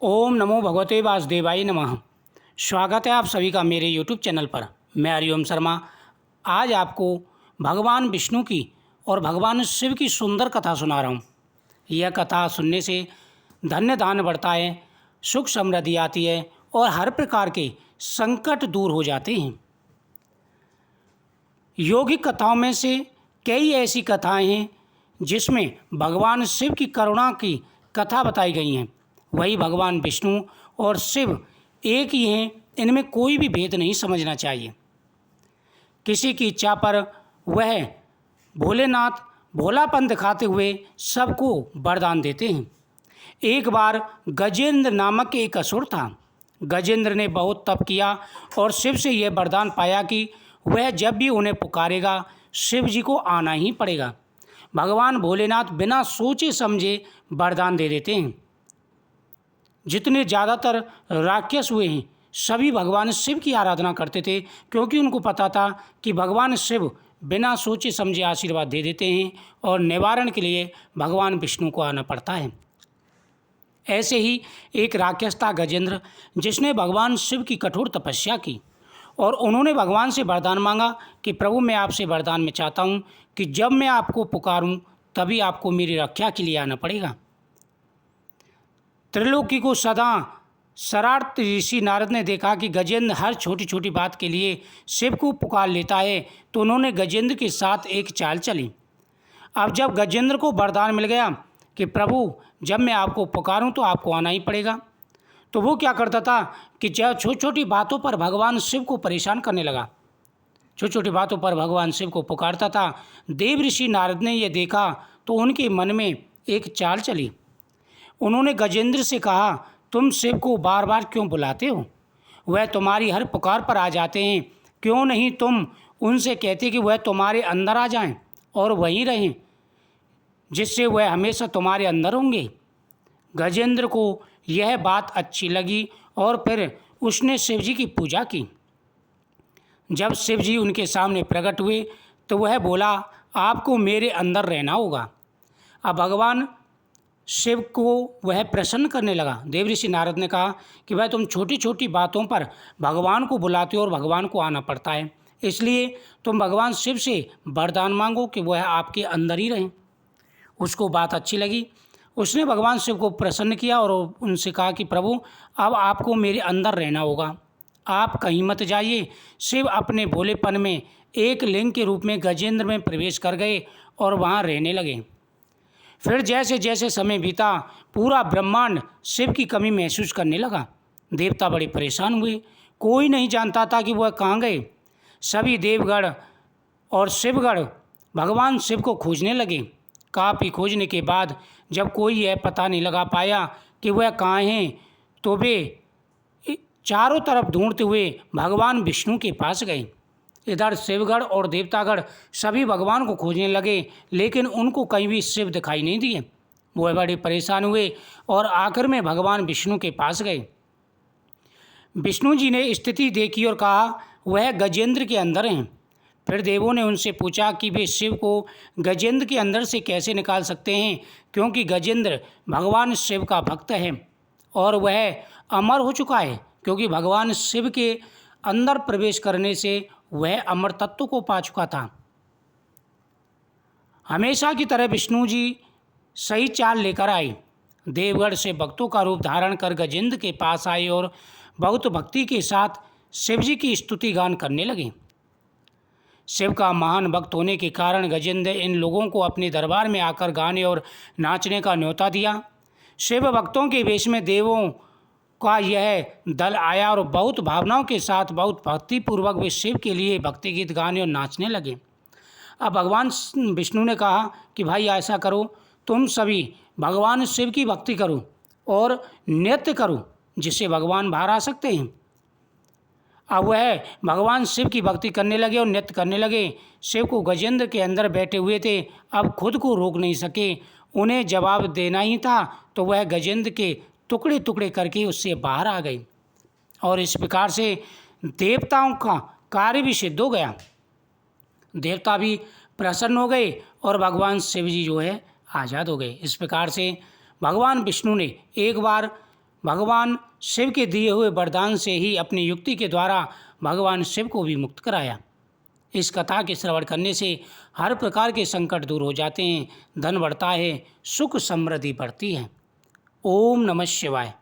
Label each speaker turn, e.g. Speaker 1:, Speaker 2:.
Speaker 1: ओम नमो भगवते वासुदेवाय नमः। स्वागत है आप सभी का मेरे यूट्यूब चैनल पर। मैं हरिओम शर्मा आज आपको भगवान विष्णु की और भगवान शिव की सुंदर कथा सुना रहा हूँ। यह कथा सुनने से धन्य दान बढ़ता है, सुख समृद्धि आती है और हर प्रकार के संकट दूर हो जाते हैं। योगिक कथाओं में से कई ऐसी कथाएं हैं जिसमें भगवान शिव की करुणा की कथा बताई गई हैं। वही भगवान विष्णु और शिव एक ही हैं, इनमें कोई भी भेद नहीं समझना चाहिए। किसी की इच्छा पर वह भोलेनाथ भोलापन दिखाते हुए सबको वरदान देते हैं। एक बार गजेंद्र नामक एक असुर था। गजेंद्र ने बहुत तप किया और शिव से यह वरदान पाया कि वह जब भी उन्हें पुकारेगा शिव जी को आना ही पड़ेगा। भगवान भोलेनाथ बिना सोचे समझे वरदान दे देते हैं। जितने ज़्यादातर राक्षस हुए हैं सभी भगवान शिव की आराधना करते थे, क्योंकि उनको पता था कि भगवान शिव बिना सोचे समझे आशीर्वाद दे देते हैं और निवारण के लिए भगवान विष्णु को आना पड़ता है। ऐसे ही एक राक्षस था गजेंद्र, जिसने भगवान शिव की कठोर तपस्या की और उन्होंने भगवान से वरदान मांगा कि प्रभु मैं आपसे वरदान में चाहता हूँ कि जब मैं आपको पुकारूं तभी आपको मेरी रक्षा के लिए आना पड़ेगा। त्रिलोकी को सदा शरारत ऋषि नारद ने देखा कि गजेंद्र हर छोटी छोटी बात के लिए शिव को पुकार लेता है, तो उन्होंने गजेंद्र के साथ एक चाल चली। अब जब गजेंद्र को वरदान मिल गया कि प्रभु जब मैं आपको पुकारूं तो आपको आना ही पड़ेगा, तो वो क्या करता था कि जब छोटी छोटी बातों पर भगवान शिव को परेशान करने लगा, छोटी छोटी बातों पर भगवान शिव को पुकारता था। देव ऋषि नारद ने यह देखा तो उनके मन में एक चाल चली। उन्होंने गजेंद्र से कहा, तुम शिव को बार बार क्यों बुलाते हो? वह तुम्हारी हर पुकार पर आ जाते हैं, क्यों नहीं तुम उनसे कहते कि वह तुम्हारे अंदर आ जाएं और वहीं रहें, जिससे वह हमेशा तुम्हारे अंदर होंगे। गजेंद्र को यह बात अच्छी लगी और फिर उसने शिव जी की पूजा की। जब शिव जी उनके सामने प्रकट हुए तो वह बोला, आपको मेरे अंदर रहना होगा। अब भगवान शिव को वह प्रसन्न करने लगा। देव ऋषि नारद ने कहा कि भाई तुम छोटी छोटी बातों पर भगवान को बुलाते हो और भगवान को आना पड़ता है, इसलिए तुम भगवान शिव से वरदान मांगो कि वह आपके अंदर ही रहें। उसको बात अच्छी लगी। उसने भगवान शिव को प्रसन्न किया और उनसे कहा कि प्रभु अब आपको मेरे अंदर रहना होगा, आप कहीं मत जाइए। शिव अपने भोलेपन में एक लिंग के रूप में गजेंद्र में प्रवेश कर गए और वहाँ रहने लगे। फिर जैसे जैसे समय बीता पूरा ब्रह्मांड शिव की कमी महसूस करने लगा। देवता बड़े परेशान हुए, कोई नहीं जानता था कि वह कहाँ गए। सभी देवगण और शिवगण भगवान शिव को खोजने लगे। काफ़ी खोजने के बाद जब कोई यह पता नहीं लगा पाया कि वह कहाँ हैं, तो वे चारों तरफ ढूंढते हुए भगवान विष्णु के पास गए। इधर शिवगढ़ और देवतागढ़ सभी भगवान को खोजने लगे, लेकिन उनको कहीं भी शिव दिखाई नहीं दिए। वह बड़े परेशान हुए और आखिर में भगवान विष्णु के पास गए। विष्णु जी ने स्थिति देखी और कहा वह गजेंद्र के अंदर हैं। फिर देवों ने उनसे पूछा कि वे शिव को गजेंद्र के अंदर से कैसे निकाल सकते हैं, क्योंकि गजेंद्र भगवान शिव का भक्त है और वह अमर हो चुका है, क्योंकि भगवान शिव के अंदर प्रवेश करने से वह अमर तत्व को पा चुका था। हमेशा की तरह विष्णु जी सही चाल लेकर आए। देवगढ़ से भक्तों का रूप धारण कर गजेंद्र के पास आए और बहुत भक्ति के साथ शिव जी की स्तुति गान करने लगे। शिव का महान भक्त होने के कारण गजेंद्र इन लोगों को अपने दरबार में आकर गाने और नाचने का न्योता दिया। शिव भक्तों के वेश में देवों का यह दल आया और बहुत भावनाओं के साथ बहुत भक्तिपूर्वक वे शिव के लिए भक्ति गीत गाने और नाचने लगे। अब भगवान विष्णु ने कहा कि भाई ऐसा करो, तुम सभी भगवान शिव की भक्ति करो और नृत्य करो, जिससे भगवान बाहर आ सकते हैं। अब वह भगवान शिव की भक्ति करने लगे और नृत्य करने लगे। शिव को गजेंद्र के अंदर बैठे हुए थे, अब खुद को रोक नहीं सके, उन्हें जवाब देना ही था, तो वह गजेंद्र के टुकड़े टुकड़े करके उससे बाहर आ गई और इस प्रकार से देवताओं का कार्य भी सिद्ध हो गया। देवता भी प्रसन्न हो गए और भगवान शिव जी जो है आज़ाद हो गए। इस प्रकार से भगवान विष्णु ने एक बार भगवान शिव के दिए हुए वरदान से ही अपनी युक्ति के द्वारा भगवान शिव को भी मुक्त कराया। इस कथा के श्रवण करने से हर प्रकार के संकट दूर हो जाते हैं, धन बढ़ता है, सुख समृद्धि बढ़ती है। ओम नमः शिवाय।